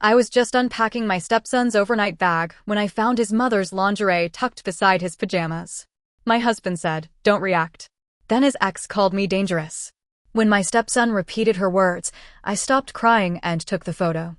I was just unpacking my stepson's overnight bag when I found his mother's lingerie tucked beside his pajamas. My husband said, "Don't react." Then his ex called me dangerous. When my stepson repeated her words, I stopped crying and took the photo.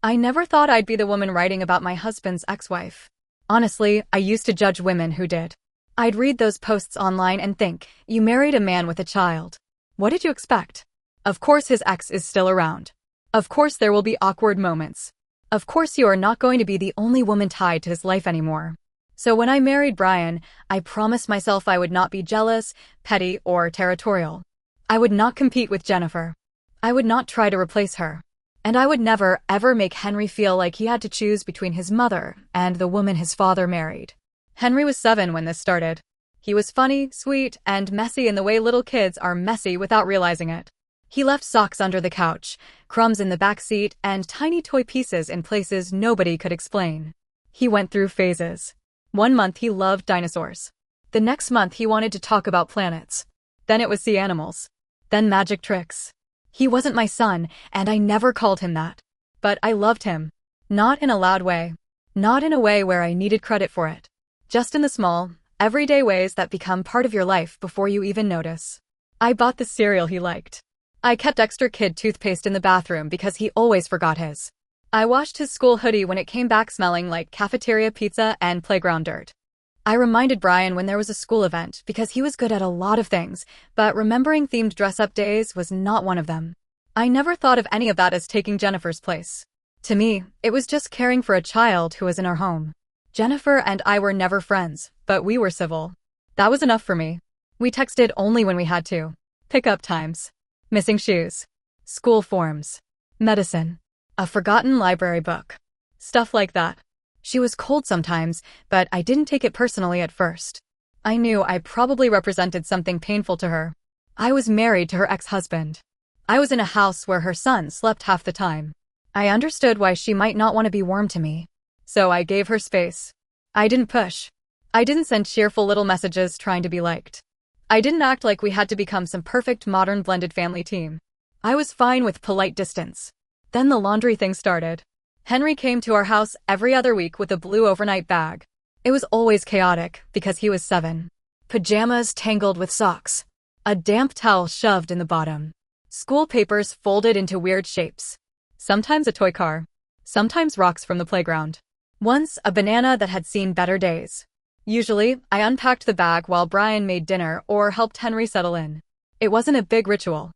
I never thought I'd be the woman writing about my husband's ex-wife. Honestly, I used to judge women who did. I'd read those posts online and think, you married a man with a child. What did you expect? Of course his ex is still around. Of course there will be awkward moments. Of course you are not going to be the only woman tied to his life anymore. So when I married Brian, I promised myself I would not be jealous, petty, or territorial. I would not compete with Jennifer. I would not try to replace her. And I would never, ever make Henry feel like he had to choose between his mother and the woman his father married. Henry was 7 when this started. He was funny, sweet, and messy in the way little kids are messy without realizing it. He left socks under the couch, crumbs in the back seat, and tiny toy pieces in places nobody could explain. He went through phases. 1 month he loved dinosaurs. The next month he wanted to talk about planets. Then it was sea animals. Then magic tricks. He wasn't my son, and I never called him that. But I loved him. Not in a loud way. Not in a way where I needed credit for it. Just in the small, everyday ways that become part of your life before you even notice. I bought the cereal he liked. I kept extra kid toothpaste in the bathroom because he always forgot his. I washed his school hoodie when it came back smelling like cafeteria pizza and playground dirt. I reminded Brian when there was a school event because he was good at a lot of things, but remembering themed dress-up days was not one of them. I never thought of any of that as taking Jennifer's place. To me, it was just caring for a child who was in our home. Jennifer and I were never friends, but we were civil. That was enough for me. We texted only when we had to. Pickup times. Missing shoes. School forms. Medicine. A forgotten library book. Stuff like that. She was cold sometimes, but I didn't take it personally at first. I knew I probably represented something painful to her. I was married to her ex-husband. I was in a house where her son slept half the time. I understood why she might not want to be warm to me. So I gave her space. I didn't push. I didn't send cheerful little messages trying to be liked. I didn't act like we had to become some perfect modern blended family team. I was fine with polite distance. Then the laundry thing started. Henry came to our house every other week with a blue overnight bag. It was always chaotic because he was 7. Pajamas tangled with socks. A damp towel shoved in the bottom. School papers folded into weird shapes. Sometimes a toy car. Sometimes rocks from the playground. Once, a banana that had seen better days. Usually, I unpacked the bag while Brian made dinner or helped Henry settle in. It wasn't a big ritual.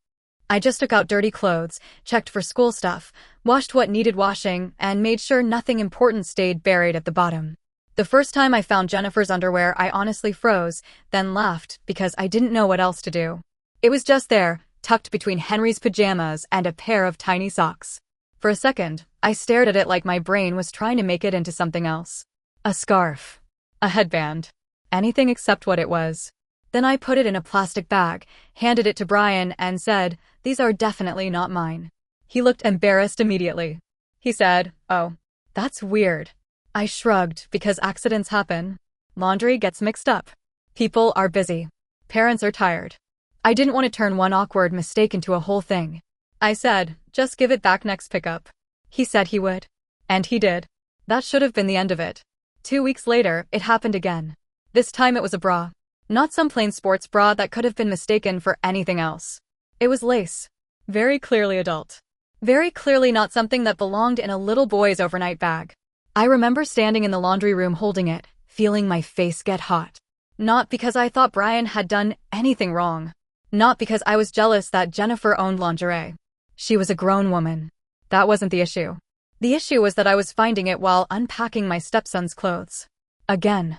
I just took out dirty clothes, checked for school stuff, washed what needed washing, and made sure nothing important stayed buried at the bottom. The first time I found Jennifer's underwear, I honestly froze, then laughed because I didn't know what else to do. It was just there, tucked between Henry's pajamas and a pair of tiny socks. For a second, I stared at it like my brain was trying to make it into something else. A scarf. A headband. Anything except what it was. Then I put it in a plastic bag, handed it to Brian, and said, "These are definitely not mine." He looked embarrassed immediately. He said, "Oh, that's weird." I shrugged because accidents happen. Laundry gets mixed up. People are busy. Parents are tired. I didn't want to turn one awkward mistake into a whole thing. I said, "Just give it back next pickup." He said he would. And he did. That should have been the end of it. 2 weeks later, it happened again. This time it was a bra. Not some plain sports bra that could have been mistaken for anything else. It was lace. Very clearly adult. Very clearly not something that belonged in a little boy's overnight bag. I remember standing in the laundry room holding it, feeling my face get hot. Not because I thought Brian had done anything wrong. Not because I was jealous that Jennifer owned lingerie. She was a grown woman. That wasn't the issue. The issue was that I was finding it while unpacking my stepson's clothes. Again.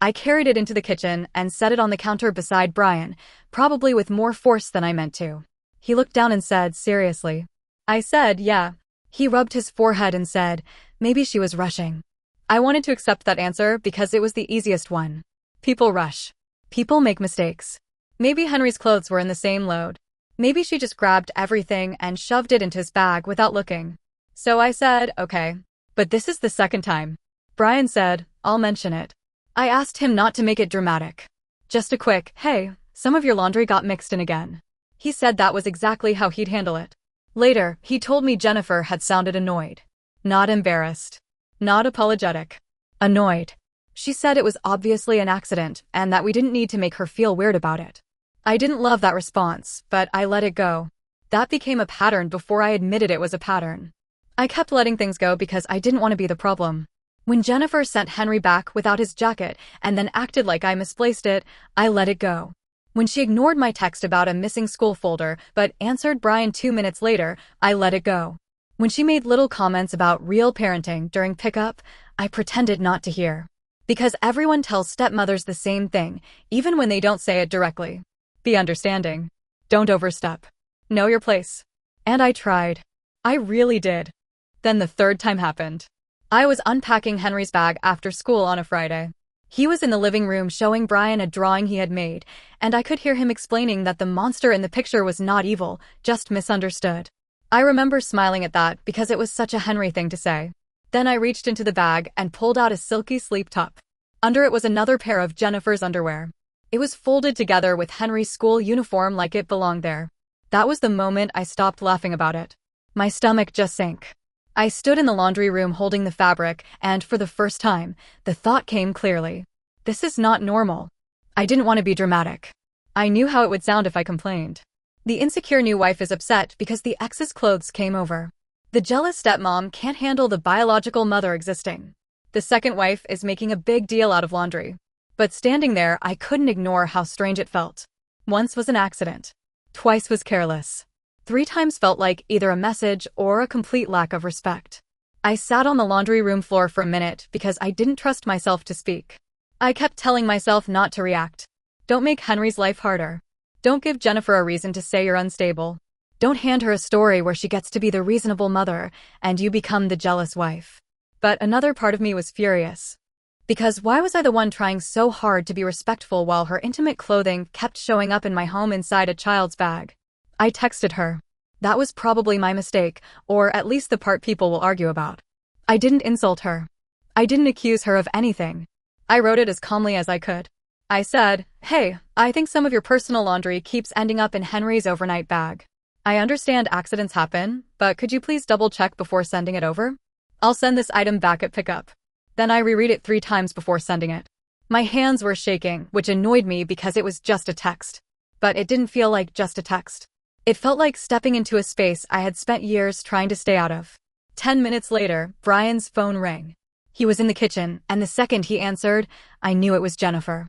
I carried it into the kitchen and set it on the counter beside Brian, probably with more force than I meant to. He looked down and said, "Seriously?" I said, "Yeah." He rubbed his forehead and said, "Maybe she was rushing." I wanted to accept that answer because it was the easiest one. People rush. People make mistakes. Maybe Henry's clothes were in the same load. Maybe she just grabbed everything and shoved it into his bag without looking. So I said, "Okay. But this is the second time." Brian said, "I'll mention it." I asked him not to make it dramatic. Just a quick, "Hey, some of your laundry got mixed in again." He said that was exactly how he'd handle it. Later, he told me Jennifer had sounded annoyed. Not embarrassed. Not apologetic. Annoyed. She said it was obviously an accident and that we didn't need to make her feel weird about it. I didn't love that response, but I let it go. That became a pattern before I admitted it was a pattern. I kept letting things go because I didn't want to be the problem. When Jennifer sent Henry back without his jacket and then acted like I misplaced it, I let it go. When she ignored my text about a missing school folder but answered Brian 2 minutes later, I let it go. When she made little comments about real parenting during pickup, I pretended not to hear. Because everyone tells stepmothers the same thing, even when they don't say it directly. Be understanding. Don't overstep. Know your place. And I tried. I really did. Then the third time happened. I was unpacking Henry's bag after school on a Friday. He was in the living room showing Brian a drawing he had made, and I could hear him explaining that the monster in the picture was not evil, just misunderstood. I remember smiling at that because it was such a Henry thing to say. Then I reached into the bag and pulled out a silky sleep top. Under it was another pair of Jennifer's underwear. It was folded together with Henry's school uniform like it belonged there. That was the moment I stopped laughing about it. My stomach just sank. I stood in the laundry room holding the fabric, and for the first time, the thought came clearly. This is not normal. I didn't want to be dramatic. I knew how it would sound if I complained. The insecure new wife is upset because the ex's clothes came over. The jealous stepmom can't handle the biological mother existing. The second wife is making a big deal out of laundry. But standing there, I couldn't ignore how strange it felt. Once was an accident. Twice was careless. 3 times felt like either a message or a complete lack of respect. I sat on the laundry room floor for a minute because I didn't trust myself to speak. I kept telling myself not to react. Don't make Henry's life harder. Don't give Jennifer a reason to say you're unstable. Don't hand her a story where she gets to be the reasonable mother and you become the jealous wife. But another part of me was furious. Because why was I the one trying so hard to be respectful while her intimate clothing kept showing up in my home inside a child's bag? I texted her. That was probably my mistake, or at least the part people will argue about. I didn't insult her. I didn't accuse her of anything. I wrote it as calmly as I could. I said, "Hey, I think some of your personal laundry keeps ending up in Henry's overnight bag. I understand accidents happen, but could you please double check before sending it over? I'll send this item back at pickup." Then I reread it 3 times before sending it. My hands were shaking, which annoyed me because it was just a text. But it didn't feel like just a text. It felt like stepping into a space I had spent years trying to stay out of. 10 minutes later, Brian's phone rang. He was in the kitchen, and the second he answered, I knew it was Jennifer.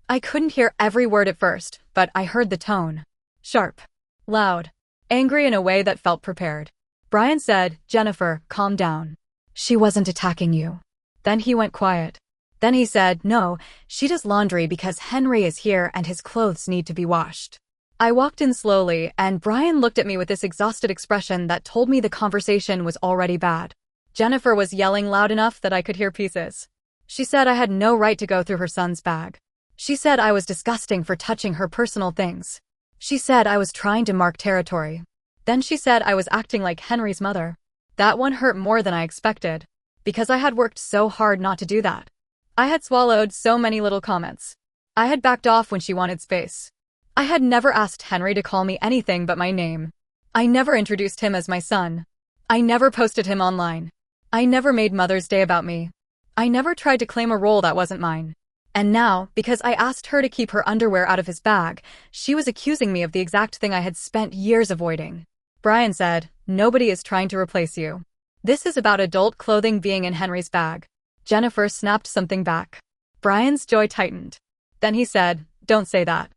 I couldn't hear every word at first, but I heard the tone. Sharp. Loud. Angry in a way that felt prepared. Brian said, "Jennifer, calm down. She wasn't attacking you." Then he went quiet. Then he said, "No, she does laundry because Henry is here and his clothes need to be washed." I walked in slowly, and Brian looked at me with this exhausted expression that told me the conversation was already bad. Jennifer was yelling loud enough that I could hear pieces. She said I had no right to go through her son's bag. She said I was disgusting for touching her personal things. She said I was trying to mark territory. Then she said I was acting like Henry's mother. That one hurt more than I expected, because I had worked so hard not to do that. I had swallowed so many little comments. I had backed off when she wanted space. I had never asked Henry to call me anything but my name. I never introduced him as my son. I never posted him online. I never made Mother's Day about me. I never tried to claim a role that wasn't mine. And now, because I asked her to keep her underwear out of his bag, she was accusing me of the exact thing I had spent years avoiding. Brian said, "Nobody is trying to replace you. This is about adult clothing being in Henry's bag." Jennifer snapped something back. Brian's jaw tightened. Then he said, "Don't say that."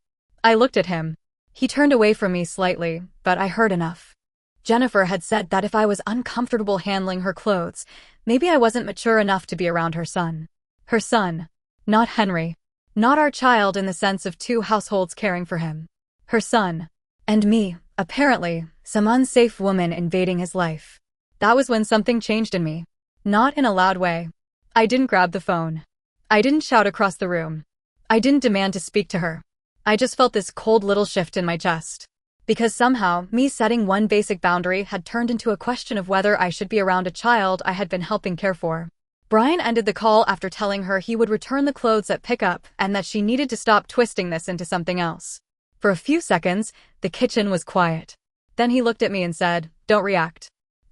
I looked at him. He turned away from me slightly, but I heard enough. Jennifer had said that if I was uncomfortable handling her clothes, maybe I wasn't mature enough to be around her son. Her son. Not Henry. Not our child in the sense of 2 households caring for him. Her son. And me, apparently, some unsafe woman invading his life. That was when something changed in me. Not in a loud way. I didn't grab the phone. I didn't shout across the room. I didn't demand to speak to her. I just felt this cold little shift in my chest. Because somehow, me setting one basic boundary had turned into a question of whether I should be around a child I had been helping care for. Brian ended the call after telling her he would return the clothes at pickup and that she needed to stop twisting this into something else. For a few seconds, the kitchen was quiet. Then he looked at me and said, "Don't react."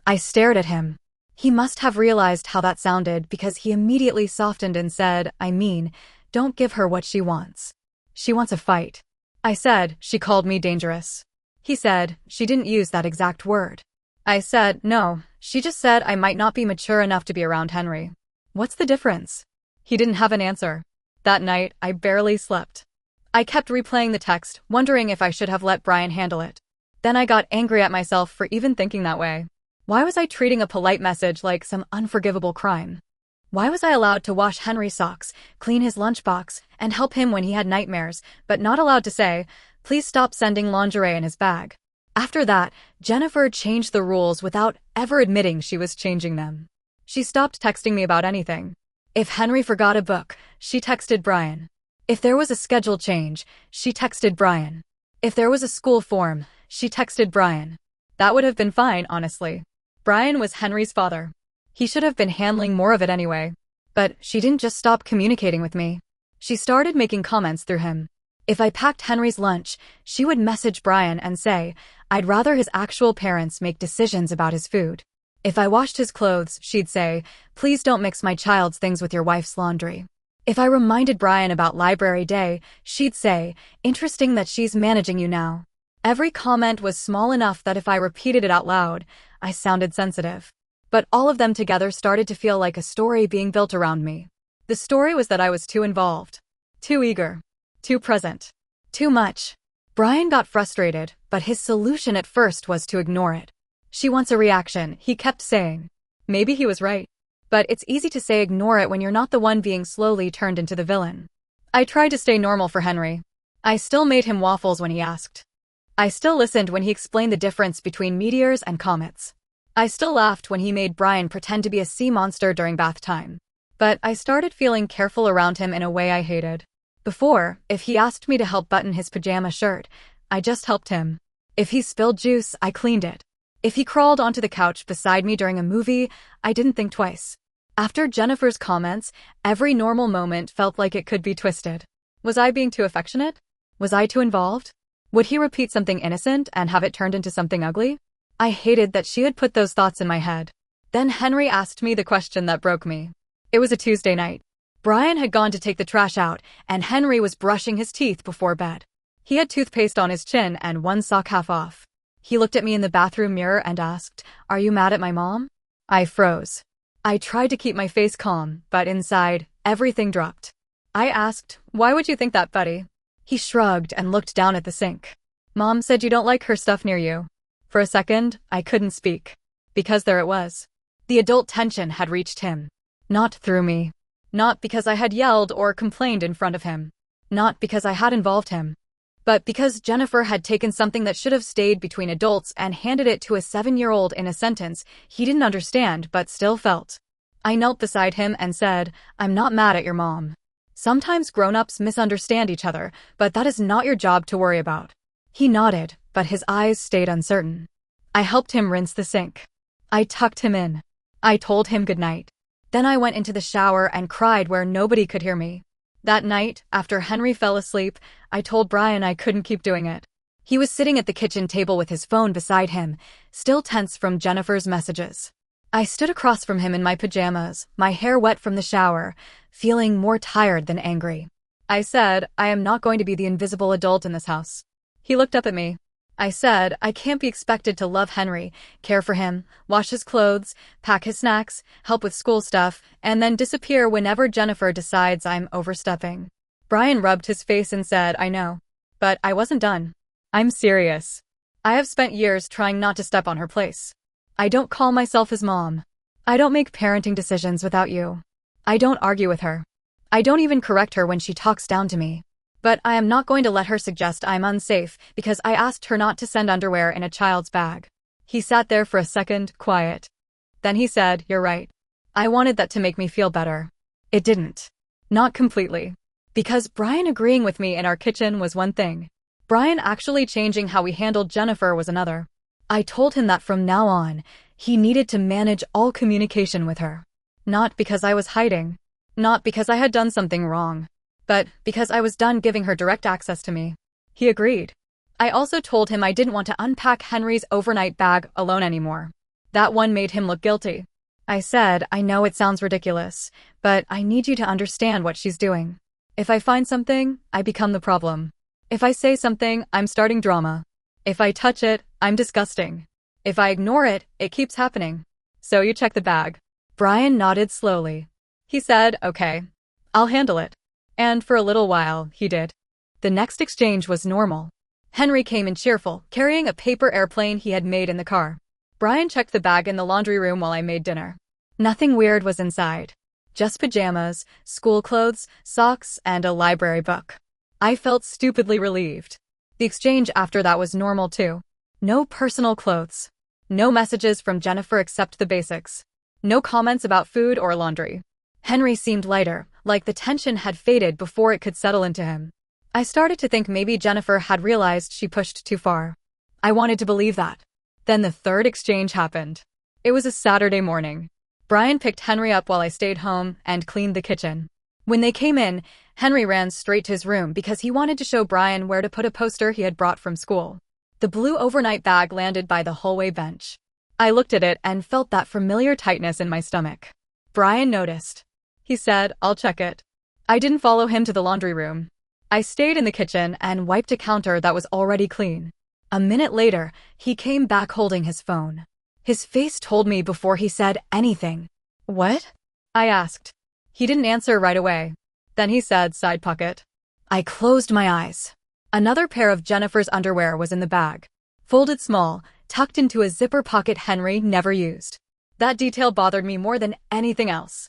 I stared at him. He must have realized how that sounded because he immediately softened and said, don't give her what she wants. She wants a fight. I said, she called me dangerous. He said, she didn't use that exact word. I said, no, she just said I might not be mature enough to be around Henry. What's the difference? He didn't have an answer. That night, I barely slept. I kept replaying the text, wondering if I should have let Brian handle it. Then I got angry at myself for even thinking that way. Why was I treating a polite message like some unforgivable crime? Why was I allowed to wash Henry's socks, clean his lunchbox, and help him when he had nightmares, but not allowed to say, please stop sending lingerie in his bag? After that, Jennifer changed the rules without ever admitting she was changing them. She stopped texting me about anything. If Henry forgot a book, she texted Brian. If there was a schedule change, she texted Brian. If there was a school form, she texted Brian. That would have been fine, honestly. Brian was Henry's father. He should have been handling more of it anyway. But she didn't just stop communicating with me. She started making comments through him. If I packed Henry's lunch, she would message Brian and say, I'd rather his actual parents make decisions about his food. If I washed his clothes, she'd say, please don't mix my child's things with your wife's laundry. If I reminded Brian about library day, she'd say, interesting that she's managing you now. Every comment was small enough that if I repeated it out loud, I sounded sensitive. But all of them together started to feel like a story being built around me. The story was that I was too involved, too eager, too present, too much. Brian got frustrated, but his solution at first was to ignore it. She wants a reaction, he kept saying. Maybe he was right. But it's easy to say ignore it when you're not the one being slowly turned into the villain. I tried to stay normal for Henry. I still made him waffles when he asked. I still listened when he explained the difference between meteors and comets. I still laughed when he made Brian pretend to be a sea monster during bath time. But I started feeling careful around him in a way I hated. Before, if he asked me to help button his pajama shirt, I just helped him. If he spilled juice, I cleaned it. If he crawled onto the couch beside me during a movie, I didn't think twice. After Jennifer's comments, every normal moment felt like it could be twisted. Was I being too affectionate? Was I too involved? Would he repeat something innocent and have it turned into something ugly? I hated that she had put those thoughts in my head. Then Henry asked me the question that broke me. It was a Tuesday night. Brian had gone to take the trash out, and Henry was brushing his teeth before bed. He had toothpaste on his chin and one sock half off. He looked at me in the bathroom mirror and asked, "Are you mad at my mom?" I froze. I tried to keep my face calm, but inside, everything dropped. I asked, "Why would you think that, buddy?" He shrugged and looked down at the sink. "Mom said you don't like her stuff near you." For a second, I couldn't speak. Because there it was. The adult tension had reached him. Not through me. Not because I had yelled or complained in front of him. Not because I had involved him. But because Jennifer had taken something that should have stayed between adults and handed it to a 7-year-old in a sentence he didn't understand but still felt. I knelt beside him and said, "I'm not mad at your mom. Sometimes grown-ups misunderstand each other, but that is not your job to worry about." He nodded, but his eyes stayed uncertain. I helped him rinse the sink. I tucked him in. I told him goodnight. Then I went into the shower and cried where nobody could hear me. That night, after Henry fell asleep, I told Brian I couldn't keep doing it. He was sitting at the kitchen table with his phone beside him, still tense from Jennifer's messages. I stood across from him in my pajamas, my hair wet from the shower, feeling more tired than angry. I said, "I am not going to be the invisible adult in this house." He looked up at me. I said, "I can't be expected to love Henry, care for him, wash his clothes, pack his snacks, help with school stuff, and then disappear whenever Jennifer decides I'm overstepping." Brian rubbed his face and said, "I know. But I wasn't done. I'm serious. I have spent years trying not to step on her place. I don't call myself his mom. I don't make parenting decisions without you. I don't argue with her. I don't even correct her when she talks down to me. But I am not going to let her suggest I'm unsafe because I asked her not to send underwear in a child's bag." He sat there for a second, quiet. Then he said, "You're right. I wanted that to make me feel better. It didn't. Not completely. Because Brian agreeing with me in our kitchen was one thing. Brian actually changing how we handled Jennifer was another. I told him that from now on, he needed to manage all communication with her. Not because I was hiding. Not because I had done something wrong. But because I was done giving her direct access to me. He agreed. I also told him I didn't want to unpack Henry's overnight bag alone anymore. That one made him look guilty. I said, I know it sounds ridiculous, but I need you to understand what she's doing. If I find something, I become the problem. If I say something, I'm starting drama. If I touch it, I'm disgusting. If I ignore it, it keeps happening. So you check the bag. Brian nodded slowly. He said, okay, I'll handle it. And for a little while, he did. The next exchange was normal. Henry came in cheerful, carrying a paper airplane he had made in the car. Brian checked the bag in the laundry room while I made dinner. Nothing weird was inside. Just pajamas, school clothes, socks, and a library book. I felt stupidly relieved. The exchange after that was normal too. No personal clothes. No messages from Jennifer except the basics. No comments about food or laundry. Henry seemed lighter, like the tension had faded before it could settle into him. I started to think maybe Jennifer had realized she pushed too far. I wanted to believe that. Then the third exchange happened. It was a Saturday morning. Brian picked Henry up while I stayed home and cleaned the kitchen. When they came in, Henry ran straight to his room because he wanted to show Brian where to put a poster he had brought from school. The blue overnight bag landed by the hallway bench. I looked at it and felt that familiar tightness in my stomach. Brian noticed. He said, I'll check it. I didn't follow him to the laundry room. I stayed in the kitchen and wiped a counter that was already clean. A minute later, he came back holding his phone. His face told me before he said anything. What? I asked. He didn't answer right away. Then he said, side pocket. I closed my eyes. Another pair of Jennifer's underwear was in the bag. Folded small, tucked into a zipper pocket Henry never used. That detail bothered me more than anything else.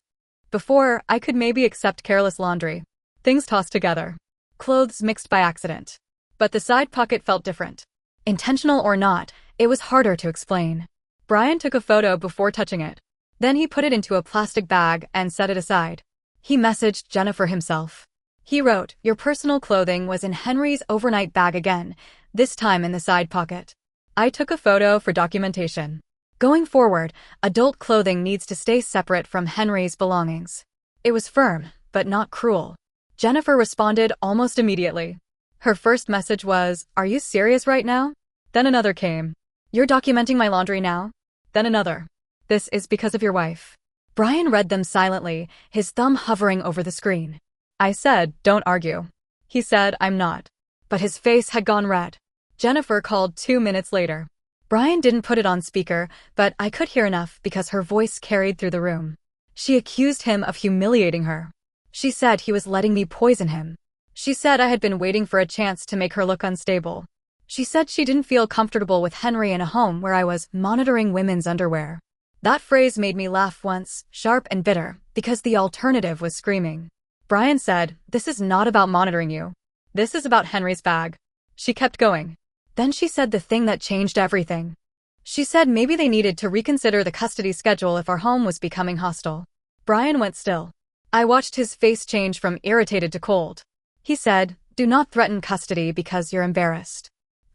Before, I could maybe accept careless laundry. Things tossed together. Clothes mixed by accident. But the side pocket felt different. Intentional or not, it was harder to explain. Brian took a photo before touching it. Then he put it into a plastic bag and set it aside. He messaged Jennifer himself. He wrote, your personal clothing was in Henry's overnight bag again, this time in the side pocket. I took a photo for documentation. Going forward, adult clothing needs to stay separate from Henry's belongings. It was firm, but not cruel. Jennifer responded almost immediately. Her first message was, are you serious right now? Then another came. You're documenting my laundry now? Then another. This is because of your wife. Brian read them silently, his thumb hovering over the screen. I said, don't argue. He said, I'm not. But his face had gone red. Jennifer called 2 minutes later. Brian didn't put it on speaker, but I could hear enough because her voice carried through the room. She accused him of humiliating her. She said he was letting me poison him. She said I had been waiting for a chance to make her look unstable. She said she didn't feel comfortable with Henry in a home where I was monitoring women's underwear. That phrase made me laugh once, sharp and bitter, because the alternative was screaming. Brian said, this is not about monitoring you. This is about Henry's bag. She kept going. Then she said the thing that changed everything. She said maybe they needed to reconsider the custody schedule if our home was becoming hostile. Brian went still. I watched his face change from irritated to cold. He said, do not threaten custody because you're embarrassed.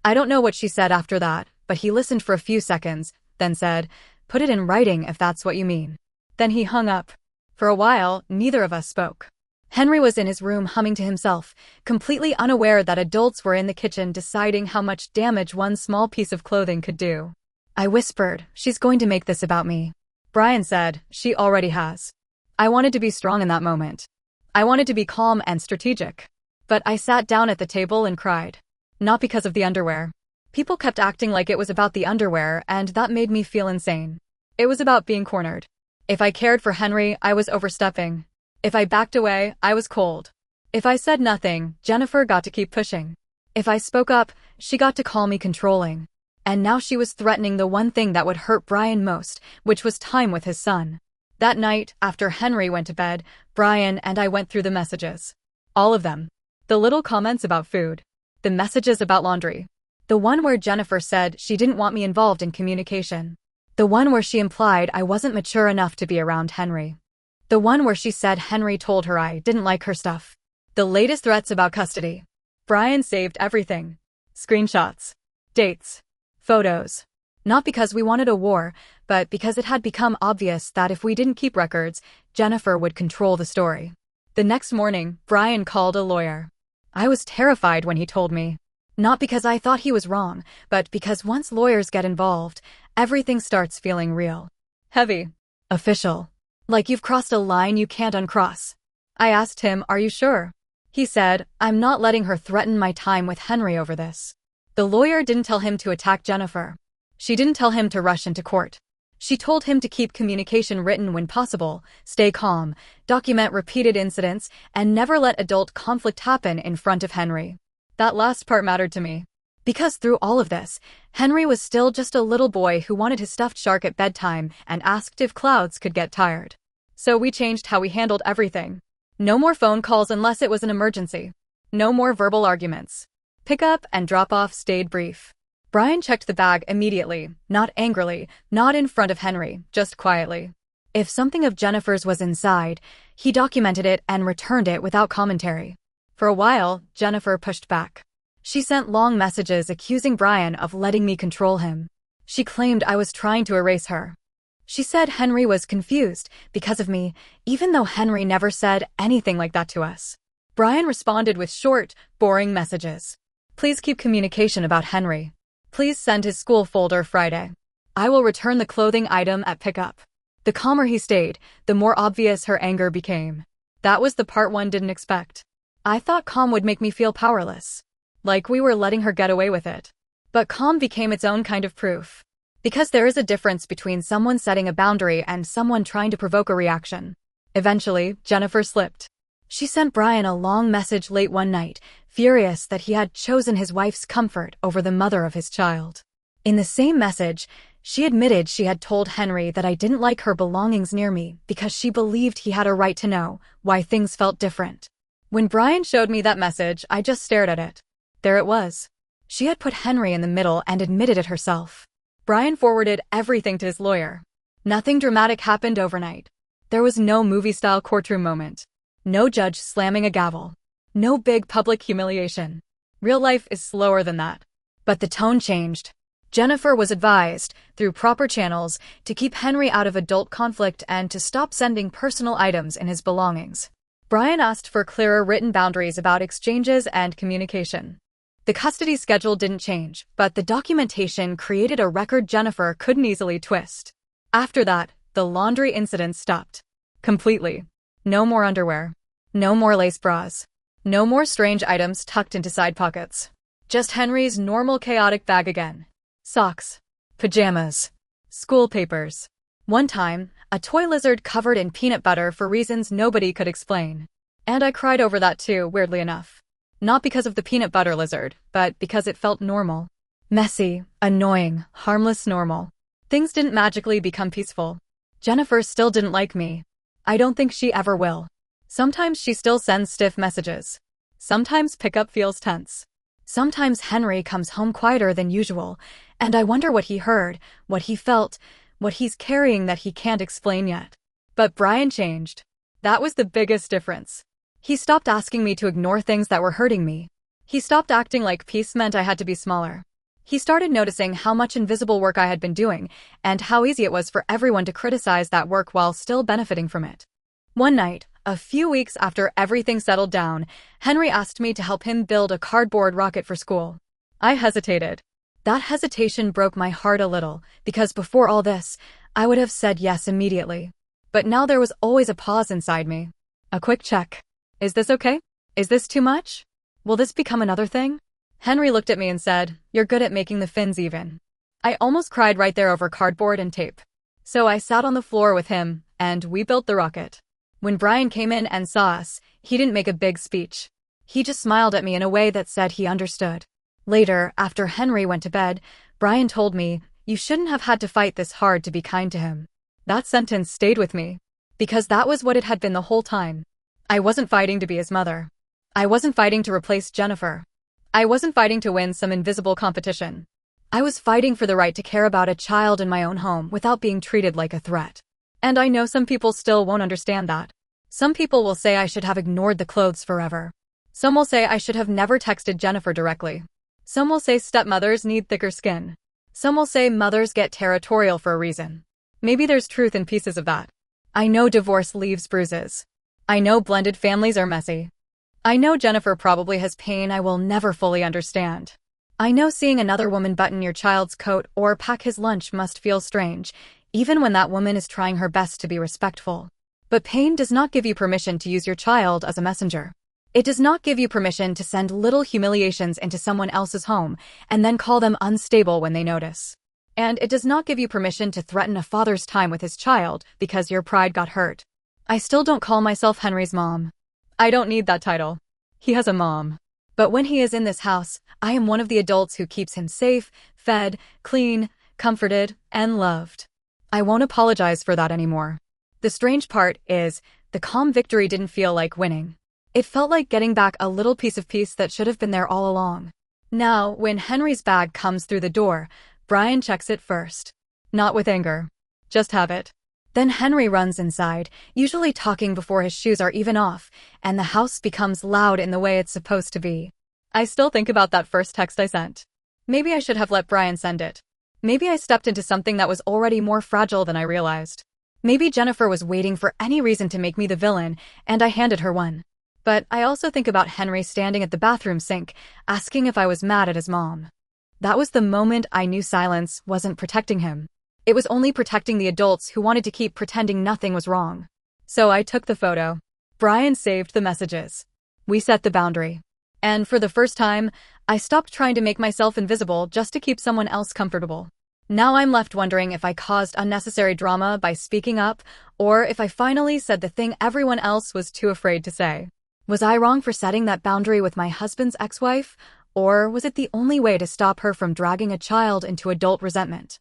I don't know what she said after that, but he listened for a few seconds, then said, put it in writing if that's what you mean. Then he hung up. For a while, neither of us spoke. Henry was in his room humming to himself, completely unaware that adults were in the kitchen deciding how much damage one small piece of clothing could do. I whispered, she's going to make this about me. Brian said, she already has. I wanted to be strong in that moment. I wanted to be calm and strategic. But I sat down at the table and cried. Not because of the underwear. People kept acting like it was about the underwear, and that made me feel insane. It was about being cornered. If I cared for Henry, I was overstepping. If I backed away, I was cold. If I said nothing, Jennifer got to keep pushing. If I spoke up, she got to call me controlling. And now she was threatening the one thing that would hurt Brian most, which was time with his son. That night, after Henry went to bed, Brian and I went through the messages. All of them. The little comments about food. The messages about laundry. The one where Jennifer said she didn't want me involved in communication. The one where she implied I wasn't mature enough to be around Henry. The one where she said Henry told her I didn't like her stuff. The latest threats about custody. Brian saved everything. Screenshots. Dates. Photos. Not because we wanted a war, but because it had become obvious that if we didn't keep records, Jennifer would control the story. The next morning, Brian called a lawyer. I was terrified when he told me. Not because I thought he was wrong, but because once lawyers get involved, everything starts feeling real. Heavy. Official. Like you've crossed a line you can't uncross. I asked him, are you sure? He said, I'm not letting her threaten my time with Henry over this. The lawyer didn't tell him to attack Jennifer. She didn't tell him to rush into court. She told him to keep communication written when possible, stay calm, document repeated incidents, and never let adult conflict happen in front of Henry. That last part mattered to me. Because through all of this, Henry was still just a little boy who wanted his stuffed shark at bedtime and asked if clouds could get tired. So we changed how we handled everything. No more phone calls unless it was an emergency. No more verbal arguments. Pickup and drop-off stayed brief. Brian checked the bag immediately, not angrily, not in front of Henry, just quietly. If something of Jennifer's was inside, he documented it and returned it without commentary. For a while, Jennifer pushed back. She sent long messages accusing Brian of letting me control him. She claimed I was trying to erase her. She said Henry was confused because of me, even though Henry never said anything like that to us. Brian responded with short, boring messages. Please keep communication about Henry. Please send his school folder Friday. I will return the clothing item at pickup. The calmer he stayed, the more obvious her anger became. That was the part one didn't expect. I thought calm would make me feel powerless. Like we were letting her get away with it. But calm became its own kind of proof. Because there is a difference between someone setting a boundary and someone trying to provoke a reaction. Eventually, Jennifer slipped. She sent Brian a long message late one night, furious that he had chosen his wife's comfort over the mother of his child. In the same message, she admitted she had told Henry that I didn't like her belongings near me because she believed he had a right to know why things felt different. When Brian showed me that message, I just stared at it. There it was. She had put Henry in the middle and admitted it herself. Brian forwarded everything to his lawyer. Nothing dramatic happened overnight. There was no movie-style courtroom moment. No judge slamming a gavel. No big public humiliation. Real life is slower than that. But the tone changed. Jennifer was advised, through proper channels, to keep Henry out of adult conflict and to stop sending personal items in his belongings. Brian asked for clearer written boundaries about exchanges and communication. The custody schedule didn't change, but the documentation created a record Jennifer couldn't easily twist. After that, the laundry incident stopped. Completely. No more underwear. No more lace bras. No more strange items tucked into side pockets. Just Henry's normal chaotic bag again. Socks. Pajamas. School papers. One time, a toy lizard covered in peanut butter for reasons nobody could explain. And I cried over that too, weirdly enough. Not because of the peanut butter lizard, but because it felt normal. Messy, annoying, harmless normal. Things didn't magically become peaceful. Jennifer still didn't like me. I don't think she ever will. Sometimes she still sends stiff messages. Sometimes pickup feels tense. Sometimes Henry comes home quieter than usual, and I wonder what he heard, what he felt, what he's carrying that he can't explain yet. But Brian changed. That was the biggest difference. He stopped asking me to ignore things that were hurting me. He stopped acting like peace meant I had to be smaller. He started noticing how much invisible work I had been doing, and how easy it was for everyone to criticize that work while still benefiting from it. One night, a few weeks after everything settled down, Henry asked me to help him build a cardboard rocket for school. I hesitated. That hesitation broke my heart a little, because before all this, I would have said yes immediately. But now there was always a pause inside me. A quick check. Is this okay? Is this too much? Will this become another thing? Henry looked at me and said, "You're good at making the fins even." I almost cried right there over cardboard and tape. So I sat on the floor with him, and we built the rocket. When Brian came in and saw us, he didn't make a big speech. He just smiled at me in a way that said he understood. Later, after Henry went to bed, Brian told me, "You shouldn't have had to fight this hard to be kind to him." That sentence stayed with me. Because that was what it had been the whole time. I wasn't fighting to be his mother. I wasn't fighting to replace Jennifer. I wasn't fighting to win some invisible competition. I was fighting for the right to care about a child in my own home without being treated like a threat. And I know some people still won't understand that. Some people will say I should have ignored the clothes forever. Some will say I should have never texted Jennifer directly. Some will say stepmothers need thicker skin. Some will say mothers get territorial for a reason. Maybe there's truth in pieces of that. I know divorce leaves bruises. I know blended families are messy. I know Jennifer probably has pain I will never fully understand. I know seeing another woman button your child's coat or pack his lunch must feel strange, even when that woman is trying her best to be respectful. But pain does not give you permission to use your child as a messenger. It does not give you permission to send little humiliations into someone else's home and then call them unstable when they notice. And it does not give you permission to threaten a father's time with his child because your pride got hurt. I still don't call myself Henry's mom. I don't need that title. He has a mom. But when he is in this house, I am one of the adults who keeps him safe, fed, clean, comforted, and loved. I won't apologize for that anymore. The strange part is, the calm victory didn't feel like winning. It felt like getting back a little piece of peace that should have been there all along. Now, when Henry's bag comes through the door, Brian checks it first. Not with anger. Just have it. Then Henry runs inside, usually talking before his shoes are even off, and the house becomes loud in the way it's supposed to be. I still think about that first text I sent. Maybe I should have let Brian send it. Maybe I stepped into something that was already more fragile than I realized. Maybe Jennifer was waiting for any reason to make me the villain, and I handed her one. But I also think about Henry standing at the bathroom sink, asking if I was mad at his mom. That was the moment I knew silence wasn't protecting him. It was only protecting the adults who wanted to keep pretending nothing was wrong. So I took the photo. Brian saved the messages. We set the boundary. And for the first time, I stopped trying to make myself invisible just to keep someone else comfortable. Now I'm left wondering if I caused unnecessary drama by speaking up, or if I finally said the thing everyone else was too afraid to say. Was I wrong for setting that boundary with my husband's ex-wife, or was it the only way to stop her from dragging a child into adult resentment?